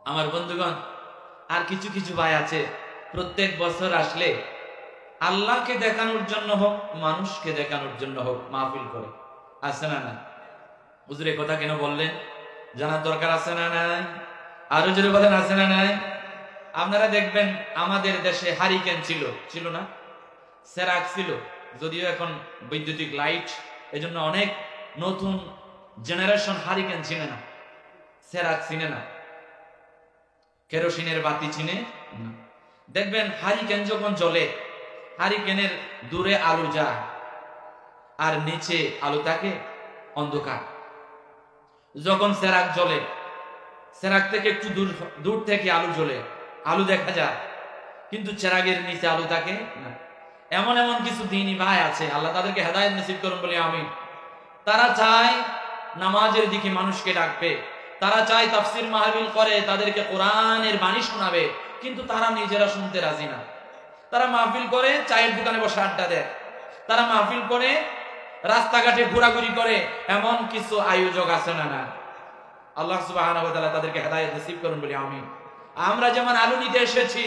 আমার বন্ধুগণ, আর কিছু কিছু ভাই আছে প্রত্যেক বছর আসলে আল্লাহকে দেখানোর জন্য হোক মানুষকে দেখানোর জন্য হোক মাহফিল করে। আছে না না? হুজুর এই কথা কেন বললেন জানার দরকার আছে না নাই? আরো জোরে বলেন, আছে না নাই? আপনারা দেখবেন আমাদের দেশে হারিকেন ছিল না, সেরাক ছিল, যদিও এখন বৈদ্যুতিক লাইট, এজন্য অনেক নতুন জেনারেশন হারিকেন চিনে না, সেরাক চিনে না, কেরোসিনের বাতি চিনে না। দেখবেন হারিকেন যখন জ্বলে, হারিকেনের দূরে আলো যায় আর নিচে আলো থাকে অন্ধকার। যখন সেরাক জ্বলে, সেরাক থেকে একটু দূর থেকে আলো জ্বলে, আলো দেখা যায়, কিন্তু চেরাগের নিচে আলো থাকে না। এমন এমন কিছু দিনই ভাই আছে, আল্লাহ তাদেরকে হেদায়েত নসিব করুন বলে আমিন। তারা চায় নামাজের দিকে মানুষকে ডাকবে, তারা চায় তাফসির মাহফিল করে তাদেরকে কোরআনের বাণী শোনাবে, কিন্তু তারা নিজেরা শুনতে রাজি না। তারা মাহফিল করে চায়ের দোকানে বসে আড্ডা দেয়, তারা মাহফিল করে রাস্তাঘাটে ঘোরাঘুরি করে, এমন কিছু আয়োজক আছে না না? আল্লাহ সুবহানাহু ওয়া তাআলা তাদেরকে হেদায়েত নসিব করুন বলে আমিন। আমরা যেমন আলো নিতে এসেছি,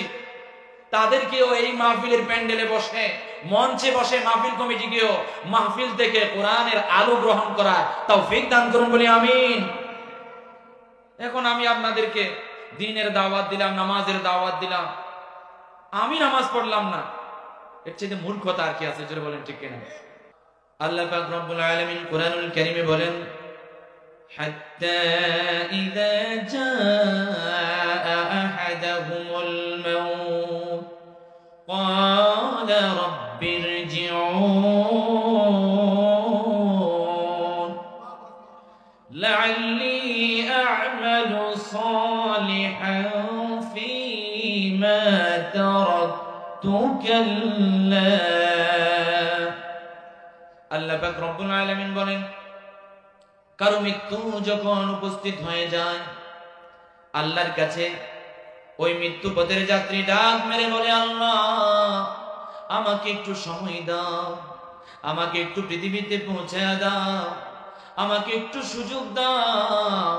তাদেরকেও এই মাহফিলের প্যান্ডেলে বসে, মঞ্চে বসে মাহফিল কমিটিকেও মাহফিল থেকে কোরআনের আলো গ্রহণ করা তৌফিক দান করুন বলে আমিন। এখন আমি আপনাদেরকে দ্বীনের দাওয়াত দিলাম, নামাজের দাওয়াত দিলাম, আমি নামাজ পড়লাম না, এর চেয়ে মূর্খতা আর কি আছে? জোরে বলেন ঠিক কিনা? আল্লাহ পাক রব্বুল আলামিন কোরআনুল কারীমে বলেন, হাত্তা ইযা জাআ আহাদাহুমুল মাউত ক্বালা রাব্বিরজিউন লাআল্লি আ'মালু সালিহান ফীমা তারাকতু কাল্লা। আল্লাহ পাক রব্বুল আলামিন বলেন, কারো মৃত্যু যখন উপস্থিত হয়ে যায়, আল্লাহর কাছে ওই মৃত্যু পথের যাত্রী ডাক মেরে বলে, আল্লাহ আমাকে একটু সময় দাও, আমাকে একটু পৃথিবীতে পৌঁছায় দাও, আমাকে একটু সুযোগ দাও,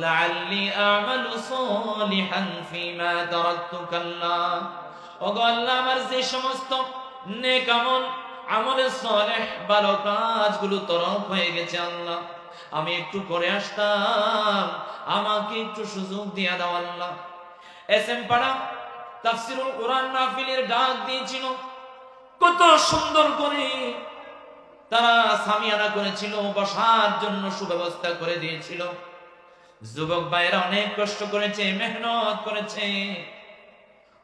লাআল্লি আ'মালু সালিহান ফীমা তারাকতু কাল্লা। ওগো আল্লাহ, আমার যে সমস্ত নেক আমলে সালেহ ভালো কাজগুলো তরফ হয়ে গেছে, আল্লাহ আমি একটু করে আসতাম, আমাকে একটু সুযোগ দিয়া দাও আল্লাহ। এস এম পাড়া তাফসিরুল কোরআন মাহফিলের ডাক দিয়েছিল, কত সুন্দর করে তারা সামিয়ানা করেছিল, বসার জন্য সুব্যবস্থা করে দিয়েছিল। যুবক ভাইয়েরা অনেক কষ্ট করেছে, মেহনত করেছে,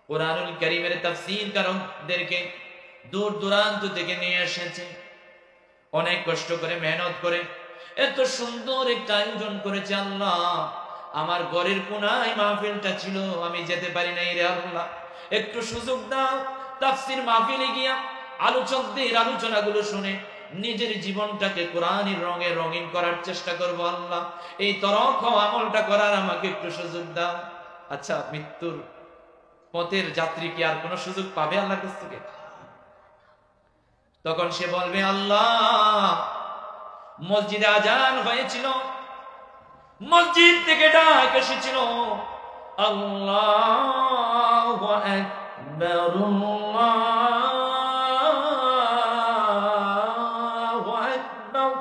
কোরআনুল কারীমের তাফসীরকারদেরকে দূর দূরান্ত থেকে নিয়ে এসেছে, অনেক কষ্ট করে মেহনত করে এত সুন্দর একটা আয়োজন করেছে। আল্লাহ আমার ঘরের কোনায় মাহফিলটা ছিল, আমি যেতে পারি নাই রে আল্লাহ, একটু সুযোগ দাও, তাফসীর মাহফিলে গিয়া আলোচকদের আলোচনাগুলো শুনে নিজের জীবনটাকে কোরআনের রঙে রঙিন করার চেষ্টা করবো। আল্লাহ এই তরক আমলটা করার আমাকে একটু সুযোগ দাও। আচ্ছা, মৃত্যুর পথের যাত্রী কি আর কোন সুযোগ পাবে আল্লাহর কাছ থেকে? তখন সে বলবে, আল্লাহ মসজিদে আজান হয়েছিল, মসজিদ থেকে ডাক এসেছিল, আল্লাহু আকবার আল্লাহু আকবার,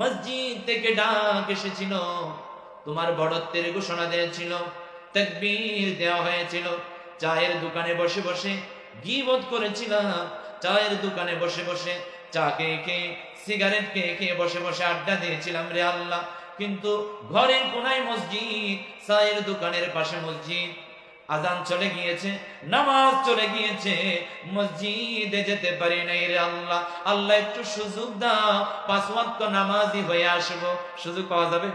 মসজিদ থেকে ডাক এসেছিল, তোমার বড়ত্বের ঘোষণা দিয়েছিল, তাকবীর দেওয়া হয়েছিল, চায়ের দোকানে বসে বসে গীবত করেছিলাম, চায়ের দোকানে বসে বসে চা খেয়ে খেয়ে সিগারেট খেয়ে খেয়ে বসে বসে আড্ডা দিয়েছিলাম রে আল্লাহ, কিন্তু ঘরের কোনায় মসজিদ, চায়ের দোকানের পাশে মসজিদ, আজান চলে গিয়েছে, নামাজ চলে গিয়েছে, মসজিদে যেতে পারি নাই রে আল্লাহ। আল্লাহ একটু সুযোগ দাও, 5 ওয়াক্ত নামাজি হয়ে আসবো। সুযোগ পাওয়া যাবে?